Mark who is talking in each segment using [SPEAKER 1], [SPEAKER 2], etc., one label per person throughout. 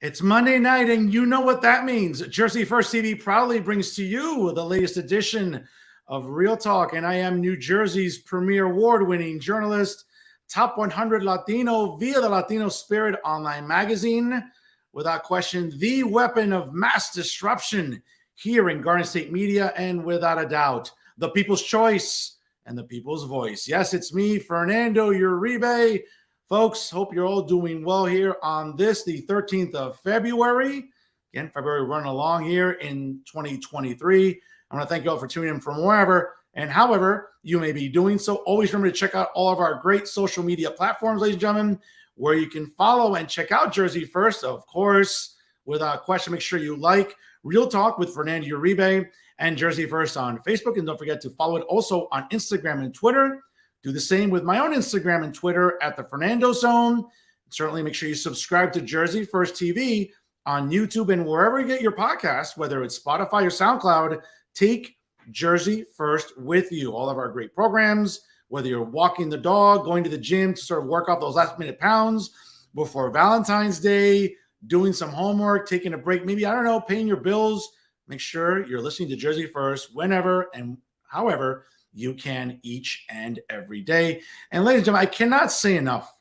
[SPEAKER 1] It's Monday night, and you know what that means. Jersey First TV proudly brings to you the latest edition of Real Talk, and I am New Jersey's premier award-winning journalist, top 100 Latino via the Latino Spirit online magazine. Without question, the weapon of mass disruption here in Garden State Media, and without a doubt, the people's choice and the people's voice. Yes, it's me, Fernando Uribe. Folks, hope you're all doing well here on this, the 13th of February. Again, February running along here in 2023. I want to thank you all for tuning in from wherever and however you may be doing so. Always remember to check out all of our great social media platforms, ladies and gentlemen, where you can follow and check out Jersey First, of course. Without question, make sure you like Real Talk with Fernando Uribe and Jersey First on Facebook. And don't forget to follow it also on Instagram and Twitter. Do the same with my own Instagram and Twitter at the Fernando Zone. Certainly make sure you subscribe to Jersey First TV on YouTube and wherever you get your podcasts, whether it's Spotify or SoundCloud. Take Jersey First with you. All of our great programs, whether you're walking the dog, going to the gym to sort of work off those last minute pounds before Valentine's Day, doing some homework, taking a break, maybe, I don't know, paying your bills. Make sure you're listening to Jersey First whenever and however you can each and every day. And ladies and gentlemen, I cannot say enough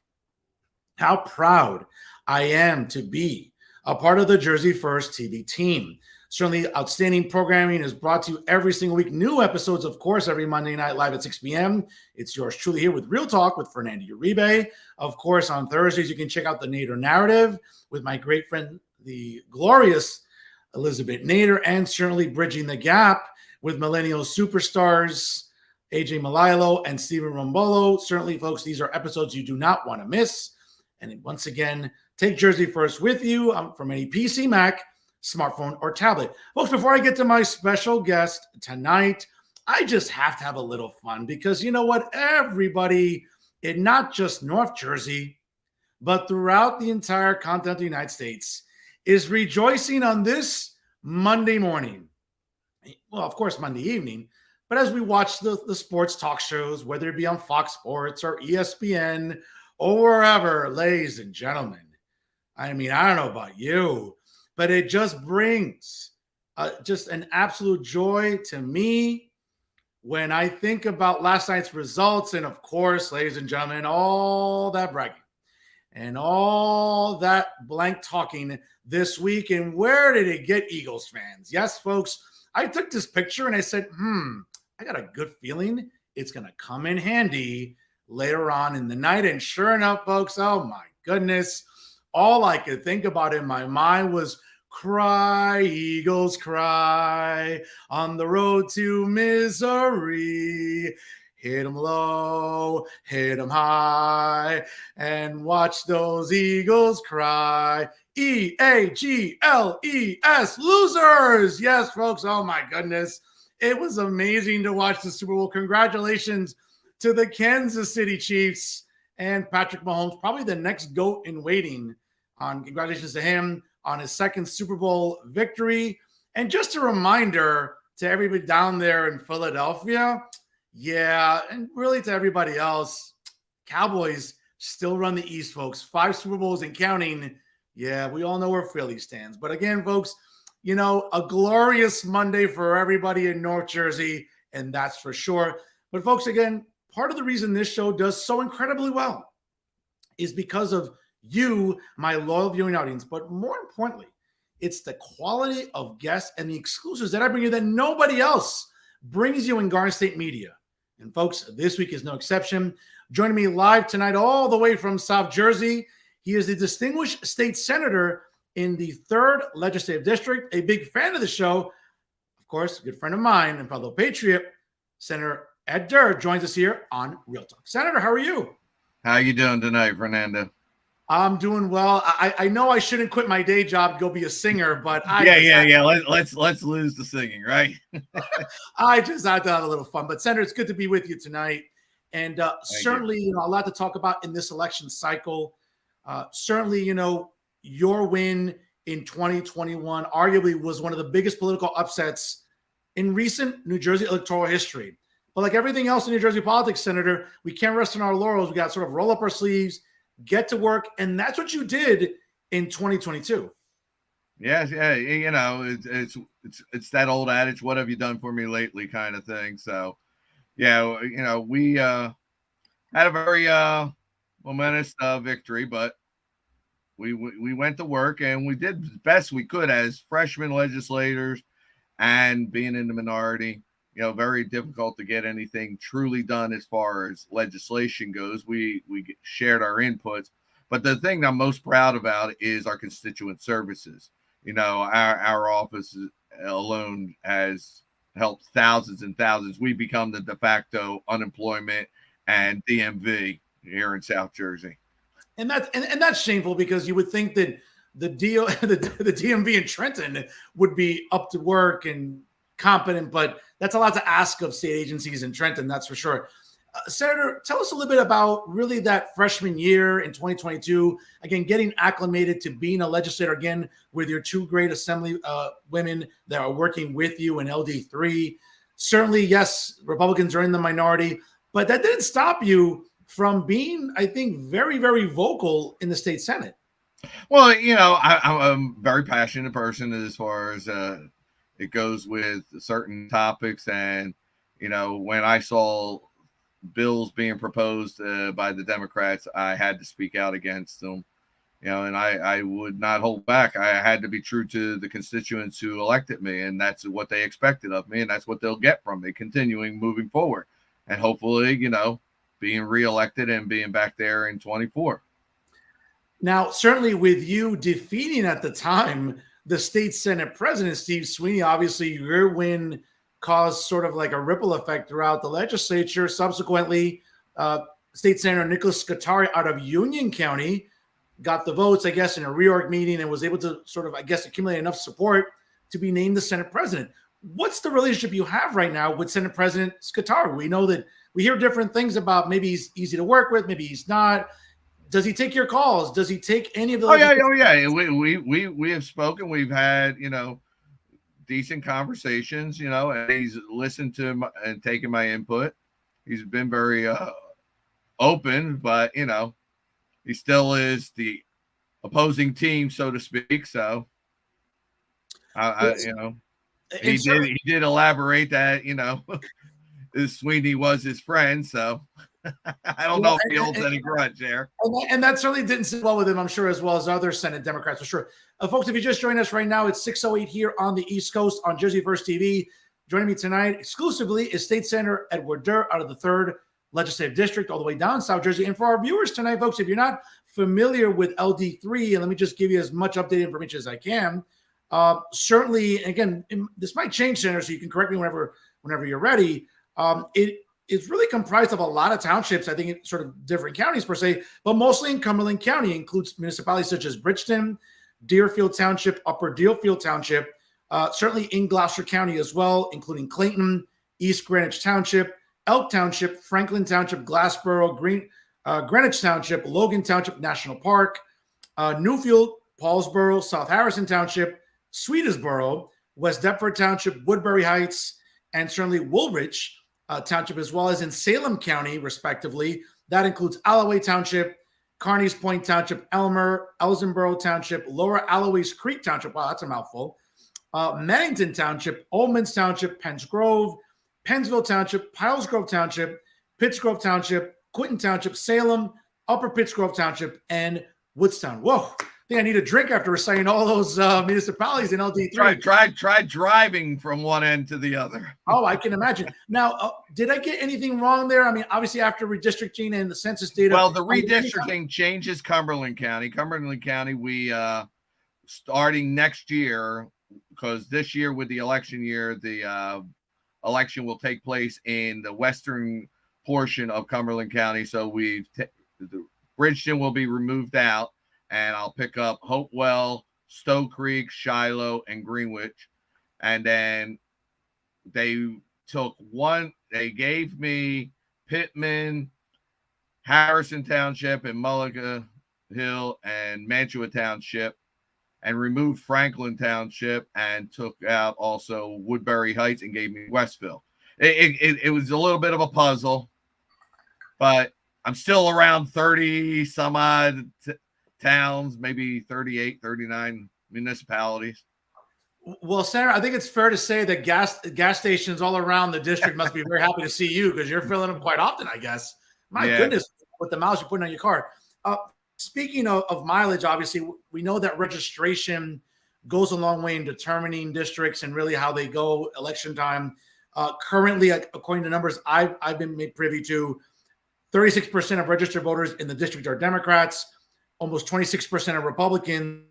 [SPEAKER 1] how proud I am to be a part of the Jersey First TV team. Certainly outstanding programming is brought to you every single week. New episodes, of course, every Monday night live at 6 p.m. It's yours truly here with Real Talk with Fernando Uribe. Of course, on Thursdays, you can check out the Nader Narrative with my great friend, the glorious Elizabeth Nader, and certainly Bridging the Gap with millennial superstars AJ Malilo and Stephen Rombolo. Certainly, folks, these are episodes you do not want to miss. And once again, take Jersey First with you from any PC, Mac, smartphone, or tablet. Folks, before I get to my special guest tonight, I just have to have a little fun because you know what? Everybody in not just North Jersey, but throughout the entire continental United States is rejoicing on this Monday morning. Well, of course, Monday evening. But as we watch the sports talk shows, whether it be on Fox Sports or ESPN or wherever, ladies and gentlemen, I mean, I don't know about you, but it just brings just an absolute joy to me when I think about last night's results. And of course, ladies and gentlemen, all that bragging and all that blank talking this week. And where did it get, Eagles fans? Yes, folks, I took this picture and I said, I got a good feeling it's going to come in handy later on in the night. And sure enough, folks, oh my goodness, all I could think about in my mind was cry, Eagles, cry on the road to misery. Hit them low, hit them high, and watch those Eagles cry. EAGLES, losers. Yes, folks, oh my goodness. It was amazing to watch the Super Bowl. Congratulations to the Kansas City Chiefs and Patrick Mahomes, probably the next GOAT in waiting. Congratulations to him on his second Super Bowl victory. And just a reminder to everybody down there in Philadelphia, yeah, and really to everybody else, Cowboys still run the East, folks. 5 Super Bowls and counting. Yeah, we all know where Philly stands. But again, folks, you know, a glorious Monday for everybody in North Jersey, and that's for sure. But folks, again, part of the reason this show does so incredibly well is because of you, my loyal viewing audience. But more importantly, it's the quality of guests and the exclusives that I bring you that nobody else brings you in Garden State Media. And folks, this week is no exception. Joining me live tonight all the way from South Jersey, he is the distinguished state senator in the 3rd Legislative District, a big fan of the show, of course, a good friend of mine and fellow patriot, Senator Ed Durr joins us here on Real Talk. Senator, how are you?
[SPEAKER 2] How you doing tonight, Fernando?
[SPEAKER 1] I'm doing well. I know I shouldn't quit my day job to go be a singer, but
[SPEAKER 2] Let's lose the singing, right?
[SPEAKER 1] I just had to have a little fun. But Senator, it's good to be with you tonight, and certainly, you know, a lot to talk about in this election cycle. Certainly, you know, your win in 2021 arguably was one of the biggest political upsets in recent New Jersey electoral history. But like everything else in New Jersey politics, Senator, we can't rest on our laurels. We got to sort of roll up our sleeves, get to work. And that's what you did in 2022.
[SPEAKER 2] Yes, yeah, it's that old adage, "What have you done for me lately?" kind of thing. So, yeah, we had a very momentous victory, but we went to work and we did the best we could as freshman legislators, and being in the minority. Very difficult to get anything truly done as far as legislation goes. We shared our inputs, but the thing I'm most proud about is our constituent services. Our office alone has helped thousands and thousands. We become the de facto unemployment and DMV here in South Jersey.
[SPEAKER 1] And that's shameful, because you would think that the DMV in Trenton would be up to work and competent, but that's a lot to ask of state agencies in Trenton, that's for sure. Senator, tell us a little bit about really that freshman year in 2022. Again, getting acclimated to being a legislator again with your two great assembly women that are working with you in LD3. Certainly, yes, Republicans are in the minority, but that didn't stop you from being, I think, very, very vocal in the state Senate.
[SPEAKER 2] Well, I'm a very passionate person as far as it goes with certain topics. And, when I saw bills being proposed by the Democrats, I had to speak out against them, and I would not hold back. I had to be true to the constituents who elected me, and that's what they expected of me, and that's what they'll get from me, continuing moving forward. And hopefully, being reelected and being back there in 24.
[SPEAKER 1] Now, certainly with you defeating at the time the state Senate president, Steve Sweeney, obviously your win caused sort of like a ripple effect throughout the legislature. Subsequently, State Senator Nicholas Scutari out of Union County got the votes, I guess, in a reorg meeting, and was able to sort of, I guess, accumulate enough support to be named the Senate president. What's the relationship you have right now with Senate President Scutari? We know that we hear different things about, maybe he's easy to work with, maybe he's not. Does he take your calls? Does he take any of the?
[SPEAKER 2] Oh yeah. We have spoken. We've had decent conversations. And he's listened to and taken my input. He's been very open, but he still is the opposing team, so to speak. So he did elaborate that Sweeney was his friend. So. I don't know if he holds any grudge there.
[SPEAKER 1] And that certainly didn't sit well with him, I'm sure, as well as other Senate Democrats, for sure. Folks, if you just joined us right now, it's 6:08 here on the East Coast on Jersey First TV. Joining me tonight exclusively is State Senator Edward Durr out of the 3rd Legislative District, all the way down South Jersey. And for our viewers tonight, folks, if you're not familiar with LD3, and let me just give you as much updated information as I can. Certainly, again, this might change, Senator, so you can correct me whenever you're ready. It's really comprised of a lot of townships, I think, in sort of different counties per se, but mostly in Cumberland County. It includes municipalities such as Bridgeton, Deerfield Township, Upper Deerfield Township, certainly in Gloucester County as well, including Clayton, East Greenwich Township, Elk Township, Franklin Township, Glassboro, Greenwich Township, Logan Township National Park, Newfield, Paulsboro, South Harrison Township, Sweetersboro, West Deptford Township, Woodbury Heights, and certainly Woolwich Township, as well as in Salem County, respectively. That includes Alloway Township, Carneys Point Township, Elmer, Elsinboro Township, Lower Alloways Creek Township. Wow, that's a mouthful. Mannington Township, Oldmans Township, Penns Grove, Pennsville Township, Pilesgrove Township, Pittsgrove Township, Quinton Township, Salem, Upper Pittsgrove Township, and Woodstown. Whoa. I think I need a drink after reciting all those municipalities in LD3.
[SPEAKER 2] Try driving from one end to the other.
[SPEAKER 1] Oh, I can imagine. Now, did I get anything wrong there? I mean, obviously after redistricting and the census data.
[SPEAKER 2] Well, the redistricting changes Cumberland County. Cumberland County, we starting next year, because this year with the election year, the election will take place in the western portion of Cumberland County. So Bridgeton will be removed out. And I'll pick up Hopewell, Stowe Creek, Shiloh, and Greenwich. And then they gave me Pittman, Harrison Township, and Mulliga Hill, and Mantua Township, and removed Franklin Township, and took out also Woodbury Heights and gave me Westville. It was a little bit of a puzzle, but I'm still around 30 some odd towns, maybe 38, 39 municipalities.
[SPEAKER 1] Well, Senator, I think it's fair to say that gas stations all around the district must be very happy to see you because you're filling them quite often, I guess. My goodness, with the miles you're putting on your car. Speaking of mileage, obviously, we know that registration goes a long way in determining districts and really how they go election time. Currently, according to numbers I've been made privy to, 36% of registered voters in the district are Democrats, almost 26% are Republicans.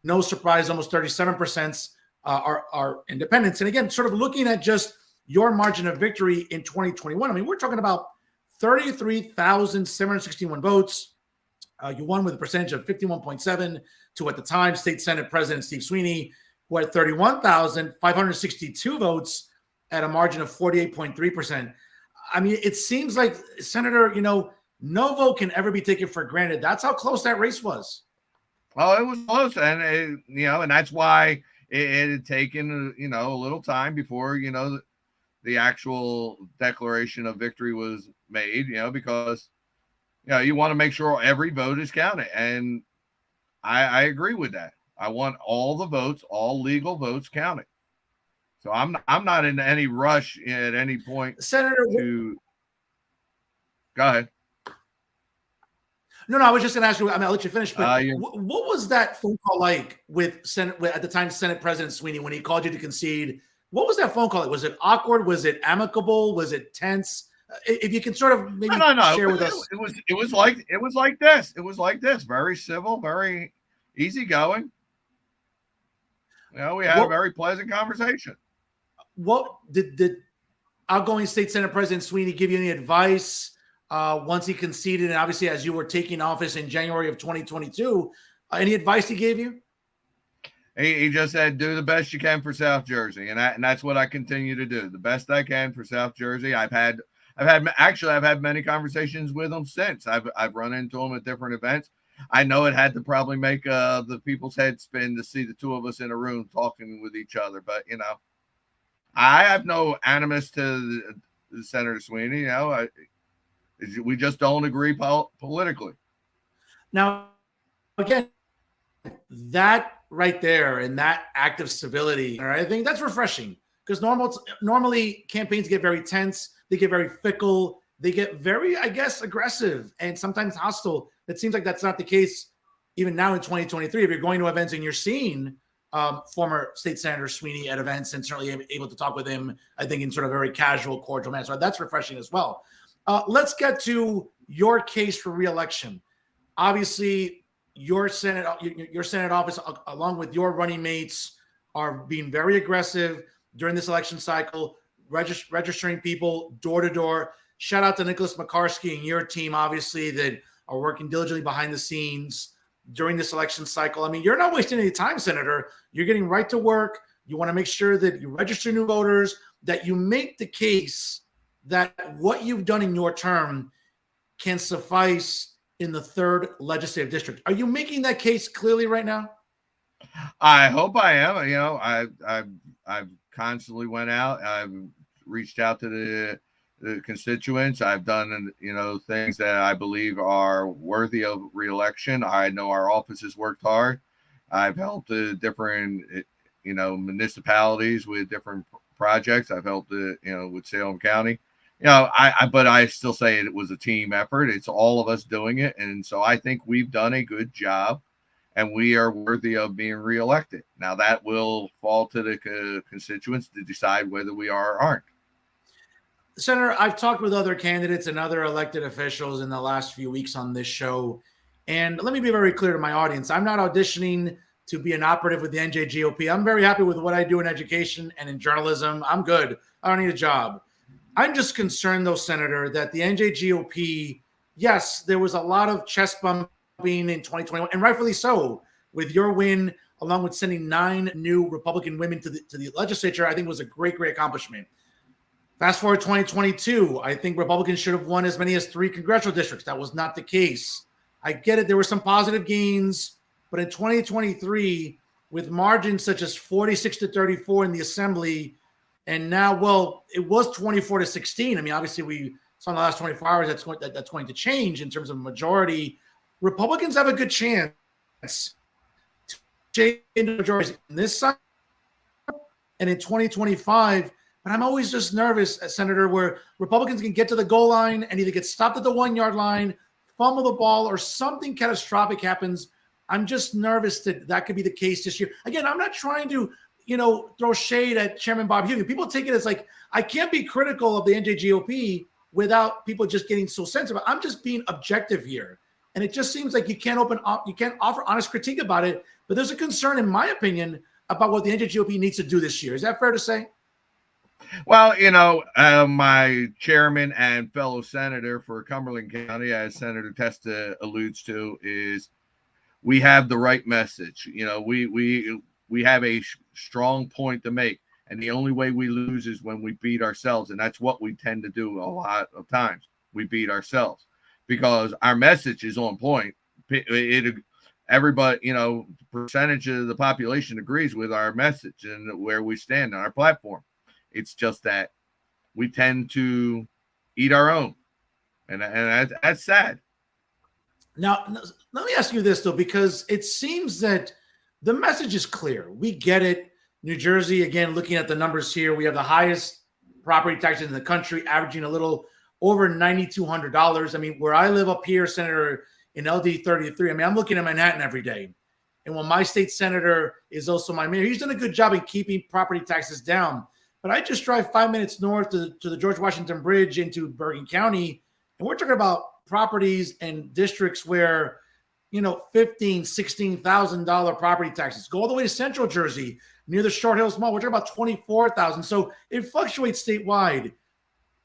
[SPEAKER 1] No surprise, almost 37% are independents. And again, sort of looking at just your margin of victory in 2021, I mean, we're talking about 33,761 votes. You won with a percentage of 51.7 to, at the time, State Senate President Steve Sweeney, who had 31,562 votes at a margin of 48.3%. I mean, it seems like, Senator, no vote can ever be taken for granted. That's how close that race was.
[SPEAKER 2] Oh, it was close, and and that's why it had taken a little time before the actual declaration of victory was made. Because you want to make sure every vote is counted, and I agree with that. I want all the votes, all legal votes, counted. So I'm not in any rush at any point,
[SPEAKER 1] Senator.
[SPEAKER 2] Go ahead.
[SPEAKER 1] No, I was just going to ask you. I mean, I'll let you finish. But what was that phone call like with at the time Senate President Sweeney when he called you to concede? What was that phone call like? Was it awkward? Was it amicable? Was it tense? If you can sort of maybe share with us.
[SPEAKER 2] It was like this. It was like this. Very civil, very easygoing. We had a very pleasant conversation.
[SPEAKER 1] What did outgoing State Senate President Sweeney give you any advice once he conceded, and obviously as you were taking office in January of 2022, any advice he gave you?
[SPEAKER 2] He just said, do the best you can for South Jersey. And that's what I continue to do. The best I can for South Jersey. I've had many conversations with him since. I've run into him at different events. I know it had to probably make the people's heads spin to see the two of us in a room talking with each other. But, I have no animus to the Senator Sweeney. We just don't agree politically.
[SPEAKER 1] Now, again, that right there and that act of civility, I think that's refreshing because normally campaigns get very tense. They get very fickle. They get very, I guess, aggressive and sometimes hostile. It seems like that's not the case even now in 2023. If you're going to events and you're seeing former State Senator Sweeney at events and certainly able to talk with him, I think, in sort of a very casual, cordial manner. So that's refreshing as well. Let's get to your case for re-election. Obviously, your Senate office, along with your running mates, are being very aggressive during this election cycle, registering people door to door. Shout out to Nicholas McCarskey and your team, obviously, that are working diligently behind the scenes during this election cycle. I mean, you're not wasting any time, Senator. You're getting right to work. You want to make sure that you register new voters, that you make the case that what you've done in your term can suffice in the 3rd legislative district. Are you making that case clearly right now?
[SPEAKER 2] I hope I am. I've constantly went out. I've reached out to the constituents. I've done, things that I believe are worthy of re-election. I know our office has worked hard. I've helped different, municipalities with different projects. I've helped, with Salem County. But I still say it was a team effort. It's all of us doing it. And so I think we've done a good job and we are worthy of being reelected. Now that will fall to the constituents to decide whether we are or aren't.
[SPEAKER 1] Senator, I've talked with other candidates and other elected officials in the last few weeks on this show. And let me be very clear to my audience. I'm not auditioning to be an operative with the NJGOP. I'm very happy with what I do in education and in journalism. I'm good. I don't need a job. I'm just concerned, though, Senator, that the NJGOP, yes, there was a lot of chest bumping in 2021, and rightfully so, with your win, along with sending 9 new Republican women to the legislature. I think was a great, great accomplishment. Fast forward 2022, I think Republicans should have won as many as 3 congressional districts. That was not the case. I get it. There were some positive gains, but in 2023, with margins such as 46-34 in the assembly, and now, well, it was 24-16. I mean, obviously, we saw in the last 24 hours that's going to change in terms of majority. Republicans have a good chance majorities in this cycle and in 2025. But I'm always just nervous, Senator, where Republicans can get to the goal line and either get stopped at the 1 yard line, fumble the ball, or something catastrophic happens. I'm just nervous that that could be the case this year. Again, I'm not trying to, throw shade at Chairman Bob Hughes. People take it as like, I can't be critical of the NJGOP without people just getting so sensitive. I'm just being objective here. And it just seems like you can't offer honest critique about it. But there's a concern, in my opinion, about what the NJGOP needs to do this year. Is that fair to say?
[SPEAKER 2] Well, my chairman and fellow senator for Cumberland County, as Senator Testa alludes to, is we have the right message. We have a strong point to make, and the only way we lose is when we beat ourselves, and that's what we tend to do a lot of times. We beat ourselves because our message is on point. Everybody, percentage of the population agrees with our message and where we stand on our platform. It's just that we tend to eat our own, and that's sad.
[SPEAKER 1] Now, let me ask you this, though, because it seems that the message is clear. We get it. New Jersey, again, looking at the numbers here, we have the highest property taxes in the country, averaging a little over $9,200. I mean, where I live up here, Senator, in LD 33, I'm looking at Manhattan every day. And when my state senator is also my mayor, he's done a good job in keeping property taxes down. But I just drive 5 minutes north to the George Washington Bridge into Bergen County, and we're talking about properties and districts where, $15,000, $16,000 property taxes. Go all the way to Central Jersey, near the Short Hills Mall. We're talking about $24,000. So it fluctuates statewide.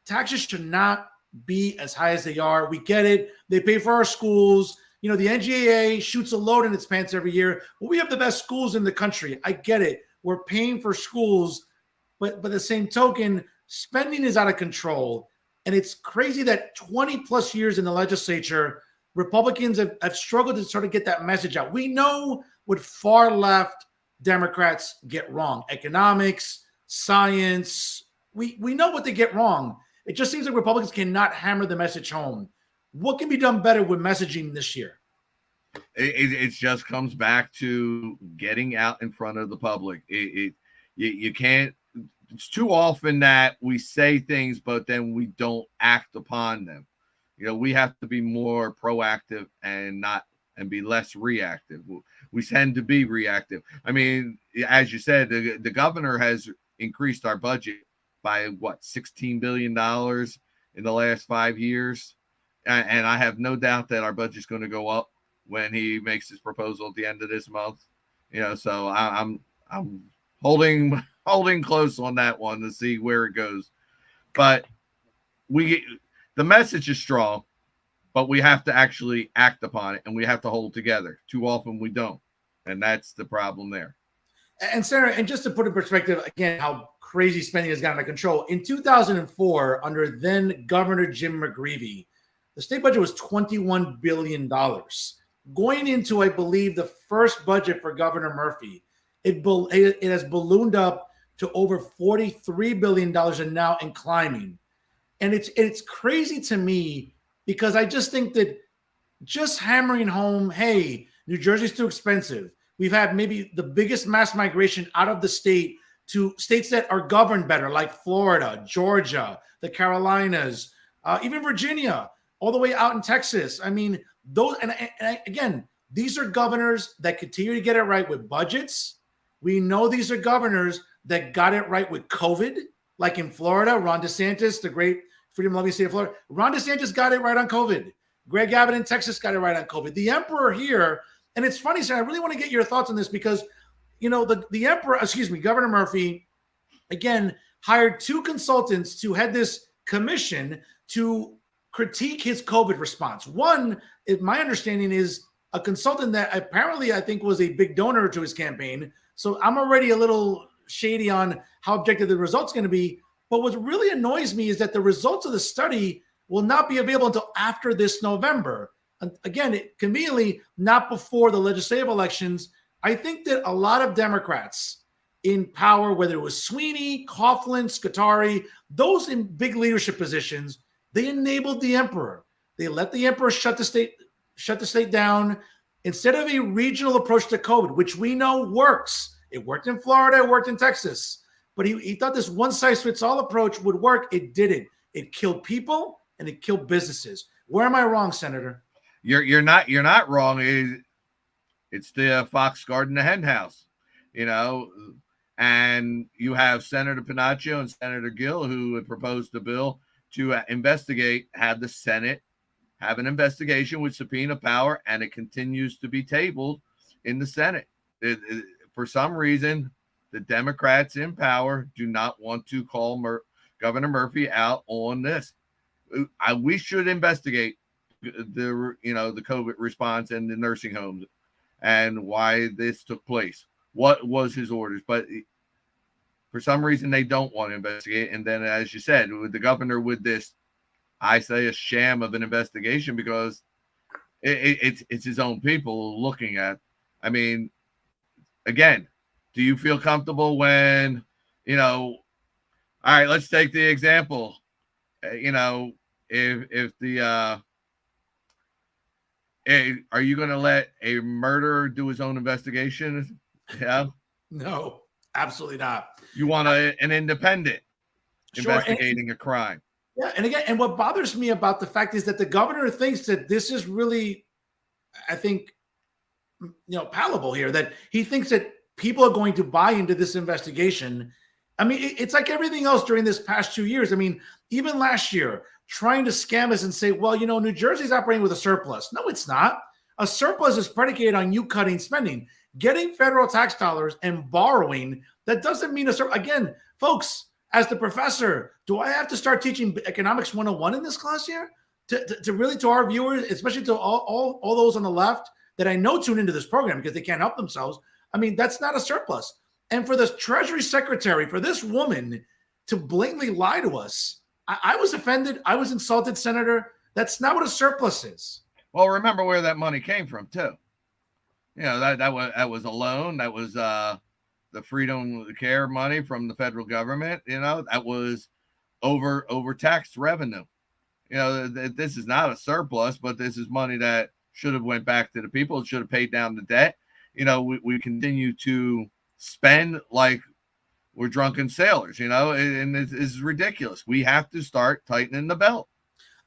[SPEAKER 1] Taxes should not be as high as they are. We get it. They pay for our schools. The NGAA shoots a load in its pants every year. Well, we have the best schools in the country. I get it. We're paying for schools. But by the same token, spending is out of control. And it's crazy that 20 plus years in the legislature, Republicans have struggled to sort of get that message out. We know what far left Democrats get wrong. Economics, science, we know what they get wrong. It just seems like Republicans cannot hammer the message home. What can be done better with messaging this year?
[SPEAKER 2] It just comes back to getting out in front of the public. You can't. It's too often that we say things, but then we don't act upon them. We have to be more proactive and be less reactive. We tend to be reactive. I mean, as you said, the governor has increased our budget by $16 billion in the last 5 years. And I have no doubt that our budget is going to go up when he makes his proposal at the end of this month. So I'm holding close on that one to see where it goes. But the message is strong, but we have to actually act upon it, and we have to hold together. Too often we don't, and that's the problem there.
[SPEAKER 1] And Sarah, and just to put in perspective, again, how crazy spending has gotten out of control. In 2004, under then Governor Jim McGreevey, the state budget was $21 billion. Going into, I believe, the first budget for Governor Murphy, it has ballooned up to over $43 billion and climbing. And it's crazy to me because I just think that just hammering home, hey, New Jersey's too expensive. We've had maybe the biggest mass migration out of the state to states that are governed better, like Florida, Georgia, the Carolinas, even Virginia, all the way out in Texas. I mean, those, and again, these are governors that continue to get it right with budgets. We know these are governors that got it right with COVID, like in Florida, Ron DeSantis, the great freedom-loving state of Florida. Ron DeSantis got it right on COVID. Greg Abbott in Texas got it right on COVID. The emperor here, and it's funny, sir, I really want to get your thoughts on this because, the emperor, Governor Murphy, again, hired 2 consultants to head this commission to critique his COVID response. One, my understanding, is a consultant that apparently I think was a big donor to his campaign. So I'm already a little shady on how objective the result's going to be. But what really annoys me is that the results of the study will not be available until after this November. And again, conveniently, not before the legislative elections. I think that a lot of Democrats in power, whether it was Sweeney, Coughlin, Scutari, those in big leadership positions, they enabled the emperor. They let the emperor shut the state down. Instead of a regional approach to COVID, which we know works, it worked in Florida, it worked in Texas, but he thought this one-size-fits-all approach would work. It didn't. It killed people and it killed businesses. Where am I wrong, Senator?
[SPEAKER 2] You're not wrong. It's the fox guarding the hen house, and you have Senator Panaccio and Senator Gill who had proposed the bill to investigate, have the Senate have an investigation with subpoena power, and it continues to be tabled in the Senate. For some reason, the Democrats in power do not want to call Governor Murphy out on this. We should investigate the COVID response and the nursing homes and why this took place. What was his orders? But for some reason, they don't want to investigate. And then, as you said, with the governor with this, I say a sham of an investigation, because it's his own people looking at. I mean, again, do you feel comfortable when, all right, let's take the example, if the, are you going to let a murderer do his own investigation? Yeah.
[SPEAKER 1] No, absolutely not.
[SPEAKER 2] You want an independent investigating a crime.
[SPEAKER 1] Yeah, and again, and what bothers me about the fact is that the governor thinks that this is really, I think, palatable here, that he thinks that people are going to buy into this investigation. I mean, it's like everything else during this past 2 years. I mean, even last year, trying to scam us and say, well, New Jersey's operating with a surplus. No, it's not. A surplus is predicated on you cutting spending, getting federal tax dollars and borrowing. That doesn't mean a surplus. Again, folks, as the professor, do I have to start teaching economics 101 in this class here to really, to our viewers, especially to all those on the left that I know tune into this program because they can't help themselves? I mean, that's not a surplus. And for the Treasury Secretary, for this woman to blatantly lie to us, I was offended. I was insulted, Senator. That's not what a surplus is.
[SPEAKER 2] Well, remember where that money came from, too. That was a loan. That was the Freedom Care money from the federal government. That was over tax revenue. This is not a surplus, but this is money that should have went back to the people. It should have paid down the debt. We continue to spend like we're drunken sailors, and it's ridiculous. We have to start tightening the belt.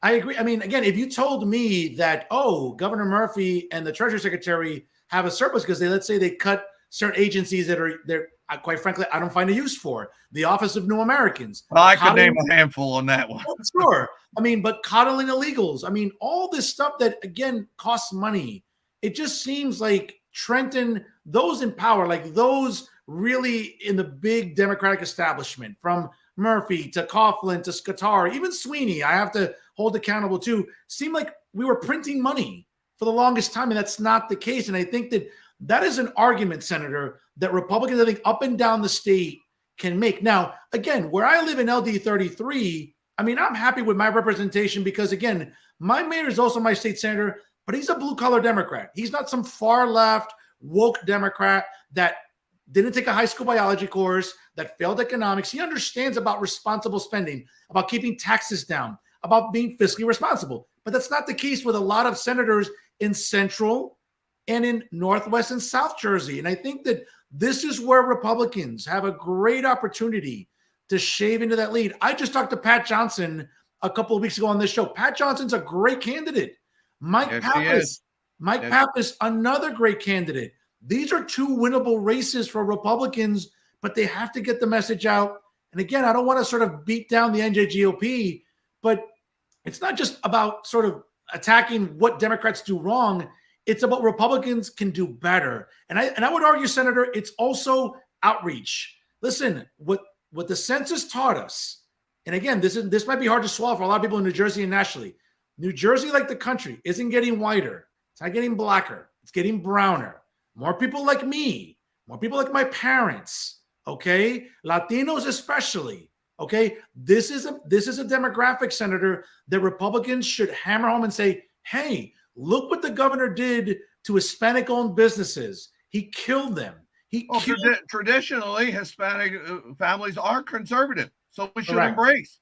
[SPEAKER 1] I agree. I mean, again, if you told me that, Governor Murphy and the Treasury Secretary have a surplus because let's say they cut certain agencies that they're quite frankly, I don't find a use for. The Office of New Americans.
[SPEAKER 2] Well, I could name a handful on that one.
[SPEAKER 1] Sure. I mean, but coddling illegals. I mean, all this stuff that, again, costs money. It just seems like Trenton, those in power, like those really in the big Democratic establishment, from Murphy to Coughlin to Skatar, even Sweeney, I have to hold accountable too, seemed like we were printing money for the longest time, and that's not the case. And I think that is an argument, Senator, that Republicans, I think, up and down the state can make. Now, again, where I live in LD 33, I mean, I'm happy with my representation because, again, my mayor is also my state senator, but he's a blue-collar Democrat. He's not some far-left, woke Democrat that didn't take a high school biology course, that failed economics. He understands about responsible spending, about keeping taxes down, about being fiscally responsible. But that's not the case with a lot of senators in Central and in Northwest and South Jersey. And I think that this is where Republicans have a great opportunity to shave into that lead. I just talked to Pat Johnson a couple of weeks ago on this show. Pat Johnson's a great candidate. Mike Pappas, another great candidate. These are two winnable races for Republicans, but they have to get the message out. And again, I don't want to sort of beat down the NJGOP, but it's not just about sort of attacking what Democrats do wrong. It's about Republicans can do better. And I would argue, Senator, it's also outreach. Listen, what the census taught us, and again, this might be hard to swallow for a lot of people in New Jersey and nationally. New Jersey, like the country, isn't getting whiter. It's not getting blacker. It's getting browner. More people like me, more people like my parents, okay? Latinos especially, okay? This is a demographic, Senator, that Republicans should hammer home and say, hey, look what the governor did to Hispanic-owned businesses. He killed them.
[SPEAKER 2] Traditionally, Hispanic families are conservative, so we should
[SPEAKER 1] Correct.
[SPEAKER 2] Embrace.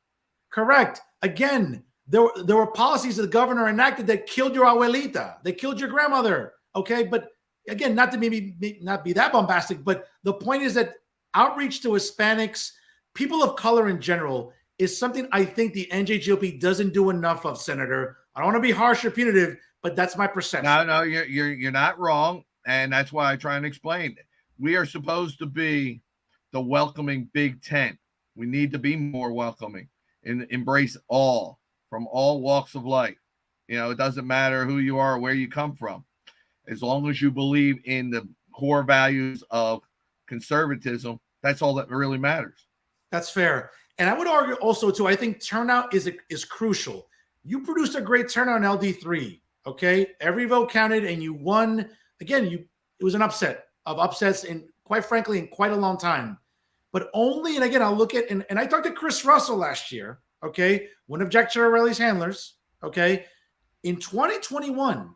[SPEAKER 1] Correct. Again, there were policies that the governor enacted that killed your abuelita. They killed your grandmother. Okay. But again, not to maybe not be that bombastic, but the point is that outreach to Hispanics, people of color in general, is something I think the NJGOP doesn't do enough of, Senator. I don't want to be harsh or punitive, but that's my perception.
[SPEAKER 2] No, you're not wrong, and that's why I try and explain it. We are supposed to be the welcoming Big Tent. We need to be more welcoming and embrace all from all walks of life. It doesn't matter who you are or where you come from, as long as you believe in the core values of conservatism. That's all that really matters.
[SPEAKER 1] That's fair. And I would argue also, too, I think turnout is crucial. You produced a great turnout in LD3, okay? Every vote counted, and you won. Again, it was an upset of upsets, in quite frankly, in quite a long time. But only, and again, I'll look at, and I talked to Chris Russell last year, okay? One of Jack Chiarelli's handlers, okay? In 2021,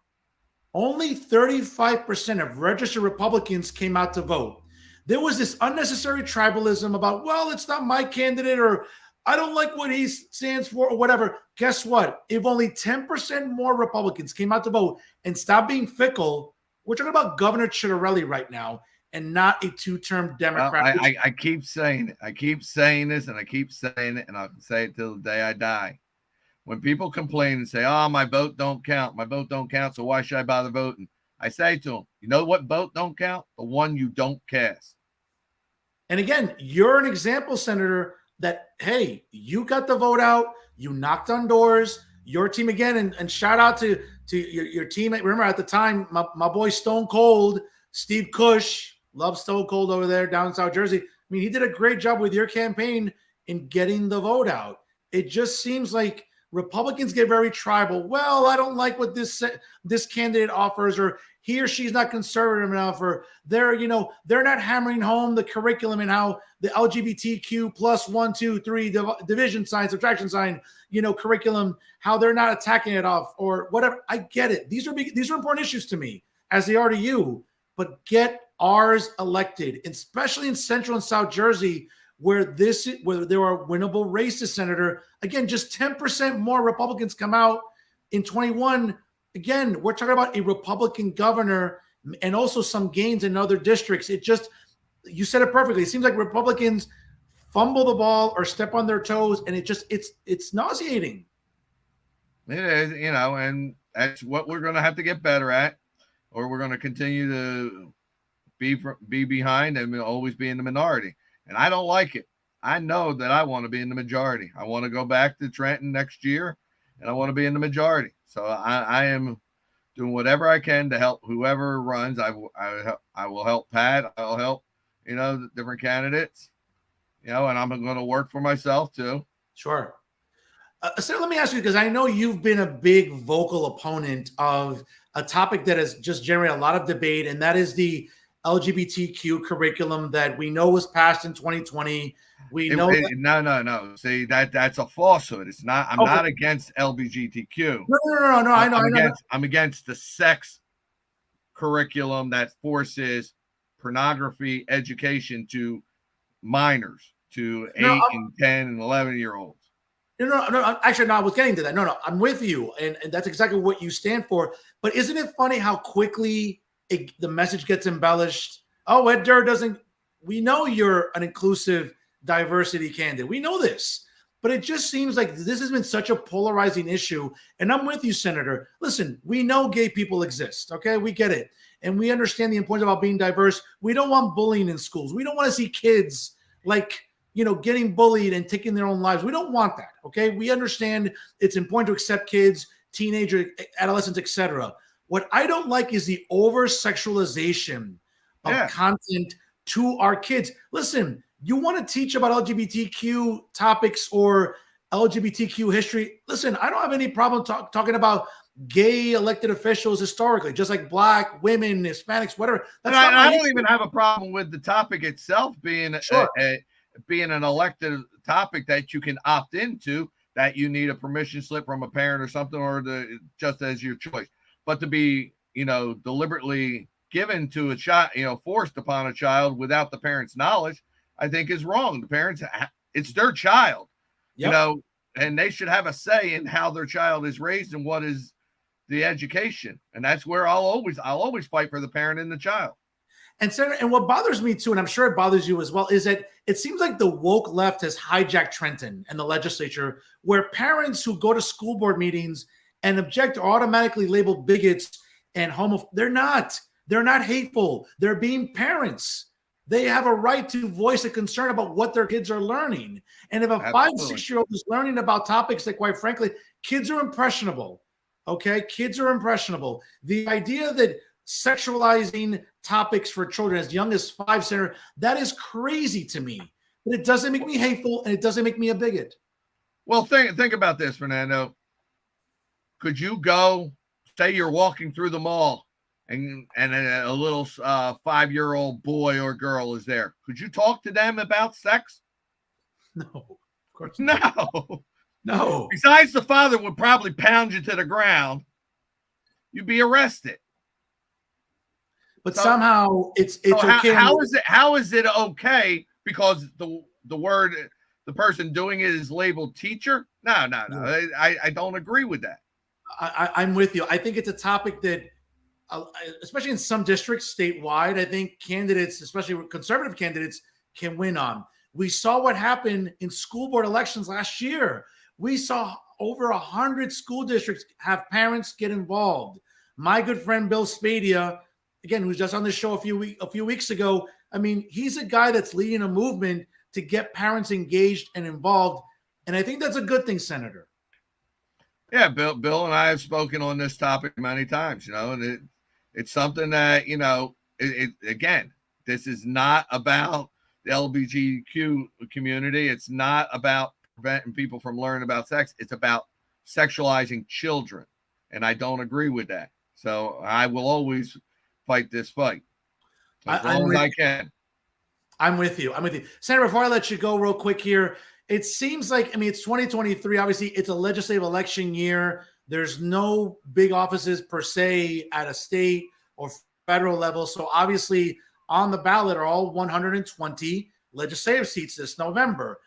[SPEAKER 1] only 35% of registered Republicans came out to vote. There was this unnecessary tribalism about, well, it's not my candidate, or I don't like what he stands for, or whatever. Guess what? If only 10% more Republicans came out to vote and stopped being fickle, we're talking about Governor Chiarelli right now, and not a two-term Democrat.
[SPEAKER 2] Well, I keep saying it. I keep saying this, and I keep saying it, and I'll say it till the day I die. When people complain and say, oh, my vote don't count, so why should I bother voting? I say to them, you know what vote don't count? The one you don't cast.
[SPEAKER 1] And again, you're an example, Senator, that, hey, you got the vote out, you knocked on doors, your team again, and shout out to your teammate. Remember, at the time, my boy Stone Cold, Steve Cush, love Stone Cold over there down in South Jersey. I mean, he did a great job with your campaign in getting the vote out. It just seems like Republicans get very tribal. Well, I don't like what this candidate offers, or he or she's not conservative enough, or they're not hammering home the curriculum and how the LGBTQ plus 1, 2, 3 division sign, subtraction sign, curriculum, how they're not attacking it off or whatever. I get it. These are important issues to me, as they are to you. But get ours elected, especially in Central and South Jersey, where there are winnable races, Senator. Again, just 10% more Republicans come out in 21. Again, we're talking about a Republican governor and also some gains in other districts. You said it perfectly. It seems like Republicans fumble the ball or step on their toes, and it's nauseating.
[SPEAKER 2] It is, and that's what we're going to have to get better at, or we're going to continue to be behind and always be in the minority. And I don't like it. I know that I want to be in the majority. I want to go back to Trenton next year, and I want to be in the majority. So I am doing whatever I can to help whoever runs. I will help Pat. I'll help, the different candidates, and I'm going to work for myself too.
[SPEAKER 1] Sure. So let me ask you, because I know you've been a big vocal opponent of a topic that has just generated a lot of debate, and that is the LGBTQ curriculum that we know was passed in 2020.
[SPEAKER 2] No. See, that's a falsehood. It's not. I'm not against LGBTQ.
[SPEAKER 1] No. I know.
[SPEAKER 2] I'm against the sex curriculum that forces pornography education to minors, to 8 and 10 and 11-year-olds.
[SPEAKER 1] No. Actually, no. I was getting to that. No. I'm with you, and that's exactly what you stand for. But isn't it funny how quickly the message gets embellished? Oh, Ed Durr doesn't. We know you're an inclusive diversity candidate. We know this, but it just seems like this has been such a polarizing issue. And I'm with you, Senator. Listen, we know gay people exist. Okay, we get it, and we understand the importance about being diverse. We don't want bullying in schools. We don't want to see kids getting bullied and taking their own lives. We don't want that. Okay, we understand it's important to accept kids, teenagers, adolescents, etc. What I don't like is the over-sexualization of content to our kids. Listen, you want to teach about LGBTQ topics or LGBTQ history? Listen, I don't have any problem talking about gay elected officials historically, just like Black, women, Hispanics, whatever.
[SPEAKER 2] I don't even have a problem with the topic itself being being an elected topic that you can opt into, that you need a permission slip from a parent or something, or just as your choice. But to be, deliberately given to a child, forced upon a child without the parent's knowledge, I think is wrong. The parents, it's their child, and they should have a say in how their child is raised and what is the education, and that's where I'll always fight for the parent and the child.
[SPEAKER 1] And Senator, and what bothers me too, and I'm sure it bothers you as well, is that it seems like the woke left has hijacked Trenton and the legislature, where parents who go to school board meetings and object are automatically labeled bigots and homophobic. They're not. They're not hateful. They're being parents. They have a right to voice a concern about what their kids are learning. And if a 5-6-year-old is learning about topics that, quite frankly, kids are impressionable. Okay, kids are impressionable. The idea that sexualizing topics for children as young as 5, Senator, that is crazy to me. But it doesn't make me hateful, and it doesn't make me a bigot.
[SPEAKER 2] Well, think about this, Fernando. Could you go, say you're walking through the mall, and a little 5-year-old boy or girl is there? Could you talk to them about sex?
[SPEAKER 1] No, of course not. No.
[SPEAKER 2] Besides, the father would probably pound you to the ground. You'd be arrested.
[SPEAKER 1] But so, somehow it's okay.
[SPEAKER 2] How is it okay? Because the person doing it is labeled teacher? No. I don't agree with that.
[SPEAKER 1] I'm with you. I think it's a topic that, especially in some districts statewide, I think candidates, especially conservative candidates, can win on. We saw what happened in school board elections last year. We saw over 100 school districts have parents get involved. My good friend Bill Spadia, again, who's just on the show a few weeks ago, I mean, he's a guy that's leading a movement to get parents engaged and involved. And I think that's a good thing, Senator.
[SPEAKER 2] Yeah, Bill and I have spoken on this topic many times, and it's something that, again, this is not about the LGBTQ community. It's not about preventing people from learning about sex. It's about sexualizing children. And I don't agree with that. So I will always fight this fight as long as I can.
[SPEAKER 1] I'm with you. Senator, before I let you go real quick here, it seems like, it's 2023. Obviously, it's a legislative election year. There's no big offices per se at a state or federal level. So obviously on the ballot are all 120 legislative seats this November.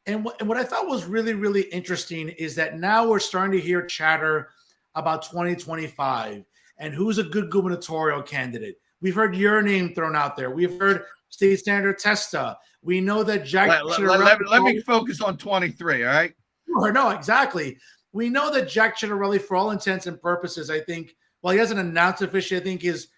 [SPEAKER 1] And what I thought was really, really interesting is that now we're starting to hear chatter about 2025 and who's a good gubernatorial candidate. We've heard your name thrown out there. We've heard State Senator Testa. We know that Jack.
[SPEAKER 2] Let me focus on 23. All right.
[SPEAKER 1] Sure, no, exactly. We know that Jack Ciattarelli, for all intents and purposes, I think, well, he hasn't announced officially, I think is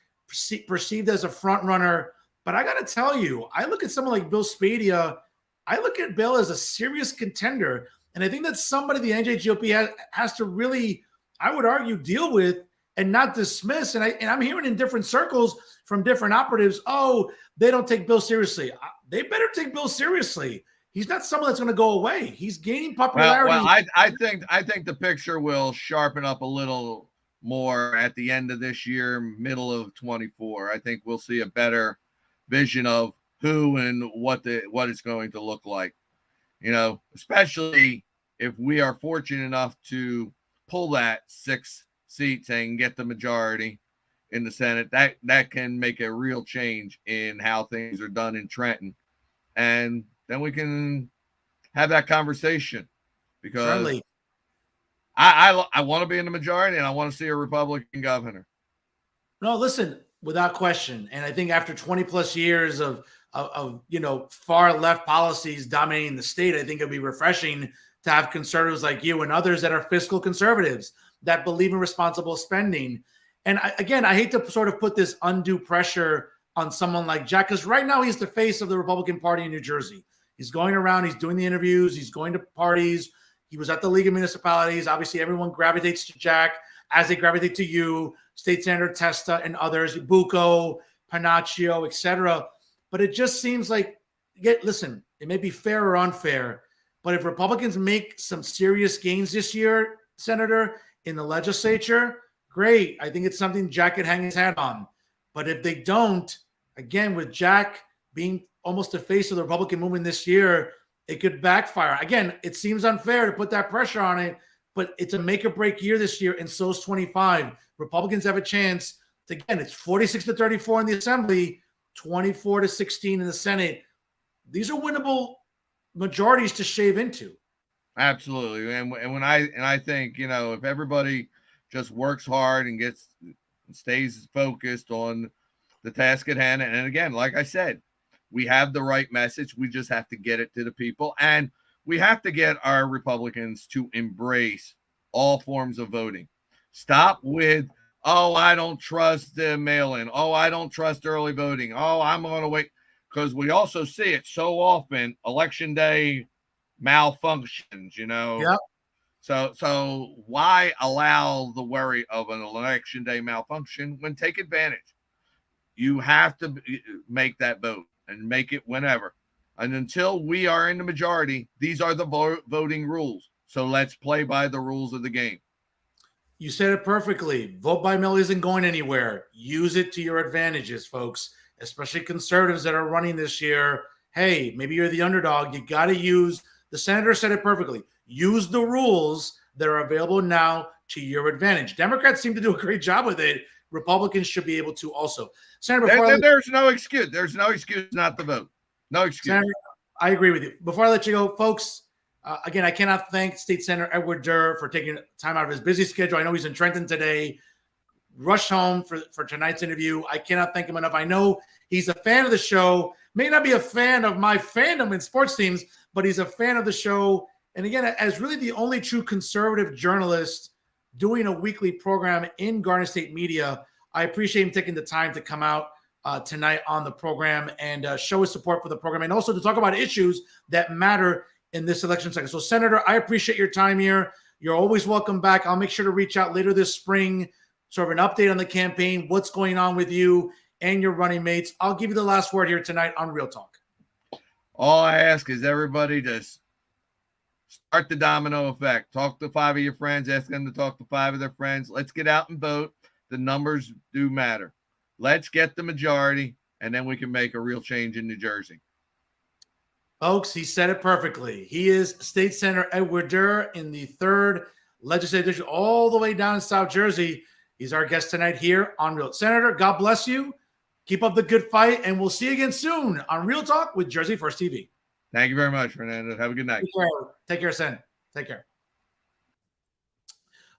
[SPEAKER 1] perceived as a front runner. But I got to tell you, I look at someone like Bill Spadia. I look at Bill as a serious contender. And I think that's somebody the NJGOP has to really, I would argue, deal with and not dismiss. And I'm hearing in different circles from different operatives, oh, they don't take Bill seriously. They better take Bill seriously. He's not someone that's going to go away. He's gaining popularity.
[SPEAKER 2] Well, I think the picture will sharpen up a little more at the end of this year, middle of 24. I think we'll see a better vision of who and what it's going to look like. Especially if we are fortunate enough to pull that 6 seats and get the majority in the Senate, that can make a real change in how things are done in Trenton. And then we can have that conversation, because certainly. I want to be in the majority and I want to see a Republican governor.
[SPEAKER 1] No, listen, without question. And I think after 20 plus years of far left policies dominating the state, I think it'd be refreshing to have conservatives like you and others that are fiscal conservatives that believe in responsible spending. And I hate to sort of put this undue pressure on someone like Jack, because right now he's the face of the Republican Party in New Jersey. He's going around, he's doing the interviews, he's going to parties. He was at the League of Municipalities. Obviously, everyone gravitates to Jack as they gravitate to you, State Senator Testa and others, Bucco, Panaccio, etc. But it just seems like, listen, it may be fair or unfair, but if Republicans make some serious gains this year, Senator, in the legislature, great. I think it's something Jack could hang his hat on. But if they don't, again, with Jack being almost the face of the Republican movement this year, it could backfire. Again, it seems unfair to put that pressure on it, but it's a make or break year this year, and so is 25. Republicans have a chance. Again, it's 46-34 in the Assembly, 24-16 in the Senate. These are winnable majorities to shave into.
[SPEAKER 2] Absolutely. And I think, if everybody just works hard and stays focused on the task at hand. And again, like I said, we have the right message. We just have to get it to the people, and we have to get our Republicans to embrace all forms of voting. Stop with, oh, I don't trust the mail-in. Oh, I don't trust early voting. Oh, I'm going to wait. Because we also see it so often, election day malfunctions,
[SPEAKER 1] Yep.
[SPEAKER 2] So why allow the worry of an election day malfunction when take advantage? You have to make that vote and make it whenever. And until we are in the majority, these are the voting rules. So let's play by the rules of the game.
[SPEAKER 1] You said it perfectly. Vote by mail isn't going anywhere. Use it to your advantages, folks, especially conservatives that are running this year. Hey, maybe you're the underdog. You got to use, the senator said it perfectly, use the rules that are available now to your advantage. Democrats seem to do a great job with it. Republicans should be able to also. Senator,
[SPEAKER 2] there's no excuse. There's no excuse not to vote. No excuse.
[SPEAKER 1] Senator, I agree with you. Before I let you go, folks, again, I cannot thank State Senator Edward Durr for taking time out of his busy schedule. I know he's in Trenton today. Rushed home for tonight's interview. I cannot thank him enough. I know he's a fan of the show. May not be a fan of my fandom in sports teams, but he's a fan of the show. And again, as really the only true conservative journalist doing a weekly program in Garden State media, I appreciate him taking the time to come out tonight on the program and show his support for the program, and also to talk about issues that matter in this election cycle. So, Senator, I appreciate your time here. You're always welcome back. I'll make sure to reach out later this spring, sort of an update on the campaign, what's going on with you and your running mates. I'll give you the last word here tonight on Real Talk.
[SPEAKER 2] All I ask is everybody to start the domino effect. Talk to 5 of your friends. Ask them to talk to 5 of their friends. Let's get out and vote. The numbers do matter. Let's get the majority, and then we can make a real change in New Jersey.
[SPEAKER 1] Folks, he said it perfectly. He is State Senator Edward Durr in the 3rd Legislative District, all the way down in South Jersey. He's our guest tonight here on Real. Senator, God bless you. Keep up the good fight, and we'll see you again soon on Real Talk with Jersey First TV.
[SPEAKER 2] Thank you very much, Fernando. Have a good night.
[SPEAKER 1] Take care, Sen. Take care.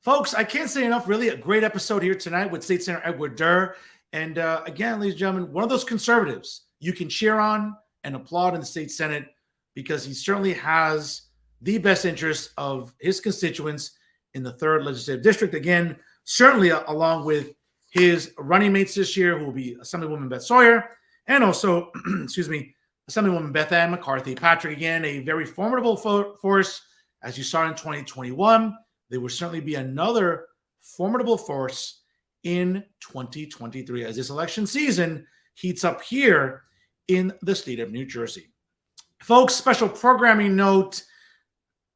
[SPEAKER 1] Folks, I can't say enough. Really a great episode here tonight with State Senator Edward Durr. And again, ladies and gentlemen, one of those conservatives you can cheer on and applaud in the state Senate because he certainly has the best interests of his constituents in the 3rd Legislative District. Again, certainly along with his running mates this year, who will be Assemblywoman Beth Sawyer and also, Assemblywoman Beth Ann McCarthy. Patrick, again, a very formidable force, as you saw in 2021. There will certainly be another formidable force in 2023 as this election season heats up here in the state of New Jersey. Folks, special programming note.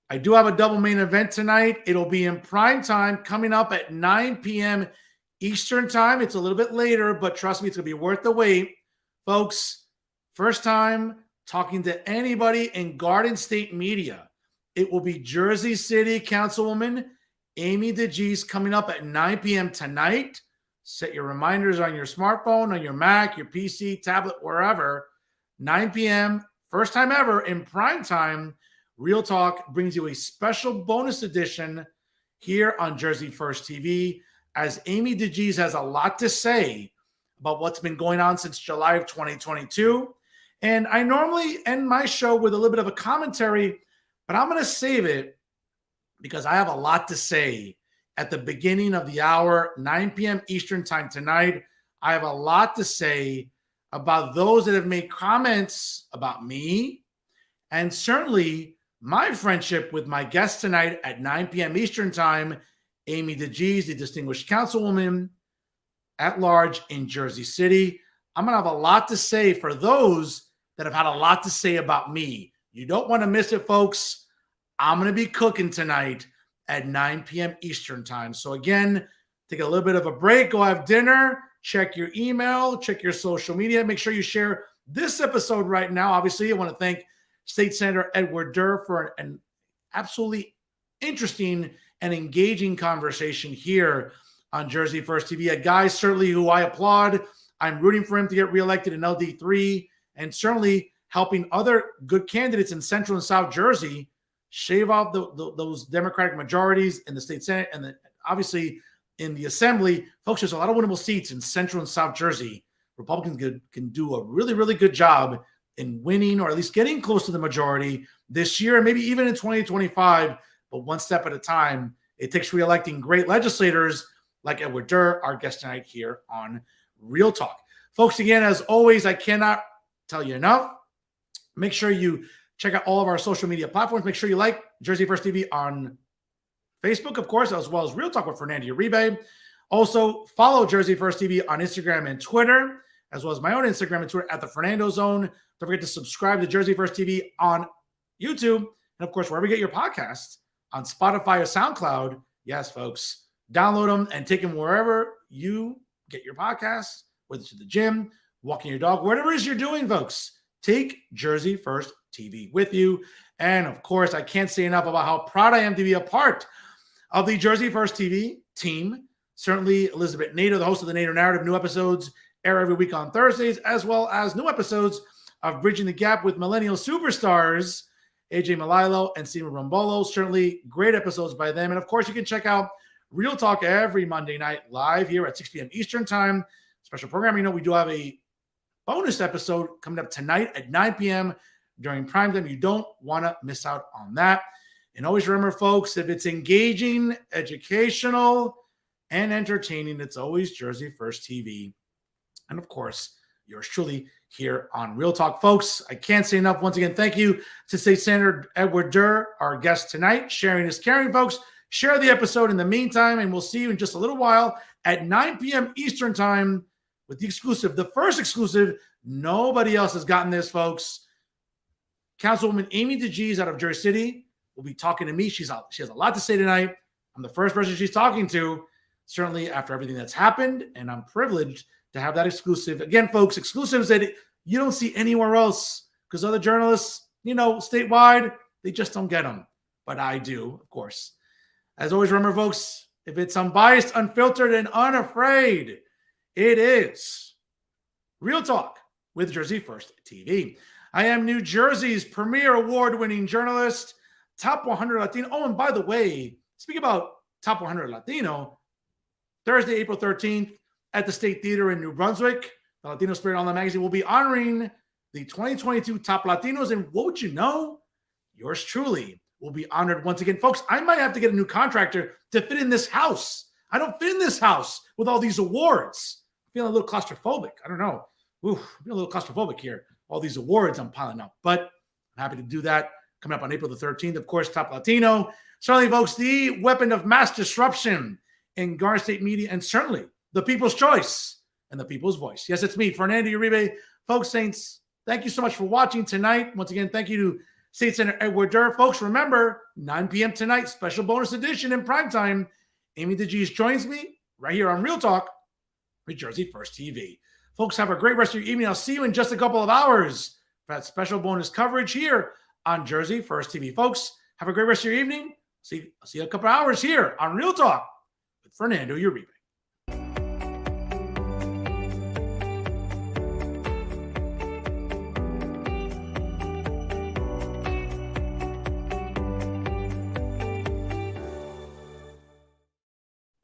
[SPEAKER 1] I do have a double main event tonight. It'll be in prime time coming up at 9 p.m. Eastern time. It's a little bit later, but trust me, it's going to be worth the wait. Folks, first time talking to anybody in Garden State media. It will be Jersey City Councilwoman Amy DeGise coming up at 9 p.m. tonight. Set your reminders on your smartphone, on your Mac, your PC, tablet, wherever. 9 p.m., first time ever in prime time. Real Talk brings you a special bonus edition here on Jersey First TV, as Amy DeGise has a lot to say about what's been going on since July of 2022. And I normally end my show with a little bit of a commentary, but I'm going to save it because I have a lot to say at the beginning of the hour, 9 p.m. Eastern time tonight. I have a lot to say about those that have made comments about me and certainly my friendship with my guest tonight at 9 p.m. Eastern time, Amy DeGise, the distinguished councilwoman at large in Jersey City. I'm going to have a lot to say for those that have had a lot to say about me. You don't want to miss it, folks. I'm going to be cooking tonight at 9 p.m. Eastern time. So again, take a little bit of a break, go have dinner, check your email, check your social media. Make sure you share this episode right now. Obviously, I want to thank State Senator Edward Durr for an absolutely interesting and engaging conversation here on Jersey First TV. A guy certainly who I applaud. I'm rooting for him to get reelected in LD3 and certainly helping other good candidates in Central and South Jersey shave off those Democratic majorities in the state Senate and obviously in the assembly. Folks, there's a lot of winnable seats in Central and South Jersey. Republicans can do a really, really good job in winning or at least getting close to the majority this year and maybe even in 2025, but one step at a time. It takes re-electing great legislators like Edward Durr, our guest tonight here on Real Talk. Folks, again, as always, I cannot tell you enough. Make sure you check out all of our social media platforms. Make sure you like Jersey First TV on Facebook, of course, as well as Real Talk with Fernando Uribe. Also, follow Jersey First TV on Instagram and Twitter, as well as my own Instagram and Twitter at the Fernando Zone. Don't forget to subscribe to Jersey First TV on YouTube. And of course, wherever you get your podcasts, on Spotify or SoundCloud. Yes, folks, download them and take them wherever you get your podcasts, whether it's at the gym, walking your dog, whatever it is you're doing, folks. Take Jersey First TV with you. And of course, I can't say enough about how proud I am to be a part of the Jersey First TV team. Certainly, Elizabeth Nader, the host of the Nader Narrative, new episodes air every week on Thursdays, as well as new episodes of Bridging the Gap with Millennial Superstars, AJ Malilo and Steven Rombolo. Certainly great episodes by them. And of course, you can check out Real Talk every Monday night live here at 6 p.m. Eastern Time. Special programming. You know, we do have a bonus episode coming up tonight at 9 p.m. during prime time. You don't want to miss out on that. And always remember, folks, if it's engaging, educational, and entertaining, it's always Jersey First TV. And of course, yours truly here on Real Talk. Folks, I can't say enough. Once again, thank you to State Senator Edward Durr, our guest tonight. Sharing is caring, folks. Share the episode in the meantime, and we'll see you in just a little while at 9 p.m. Eastern Time with the exclusive, the first exclusive. Nobody else has gotten this, folks. Councilwoman Amy DeGees out of Jersey City will be talking to me. She has a lot to say tonight. I'm the first person she's talking to, certainly after everything that's happened, and I'm privileged to have that exclusive. Again, folks, exclusives that you don't see anywhere else because other journalists, you know, statewide, they just don't get them. But I do, of course. As always, remember, folks, if it's unbiased, unfiltered, and unafraid, it is Real Talk with Jersey First TV. I am New Jersey's premier award-winning journalist, Top 100 Latino. Oh, and by the way, speaking about Top 100 Latino, Thursday, April 13th, at the State Theater in New Brunswick, the Latino Spirit Online magazine will be honoring the 2022 Top Latinos. And what would you know? Yours truly will be honored once again. Folks, I might have to get a new contractor to fit in this house. I don't fit in this house with all these awards. I'm feeling a little claustrophobic. I don't know. Ooh, I'm feeling a little claustrophobic here. All these awards I'm piling up. But I'm happy to do that. Coming up on April the 13th, of course, Top Latino. Certainly, folks, the weapon of mass disruption in Garden State media, and certainly the people's choice and the people's voice. Yes, it's me, Fernando Uribe. Folks, Saints, thank you so much for watching tonight. Once again, thank you to State Senator Edward Durr. Folks, remember, 9 p.m. tonight, special bonus edition in primetime. Amy DeGees joins me right here on Real Talk with Jersey First TV. Folks, have a great rest of your evening. I'll see you in just a couple of hours for that special bonus coverage here on Jersey First TV. Folks, have a great rest of your evening. I'll see you in a couple of hours here on Real Talk with Fernando Uribe.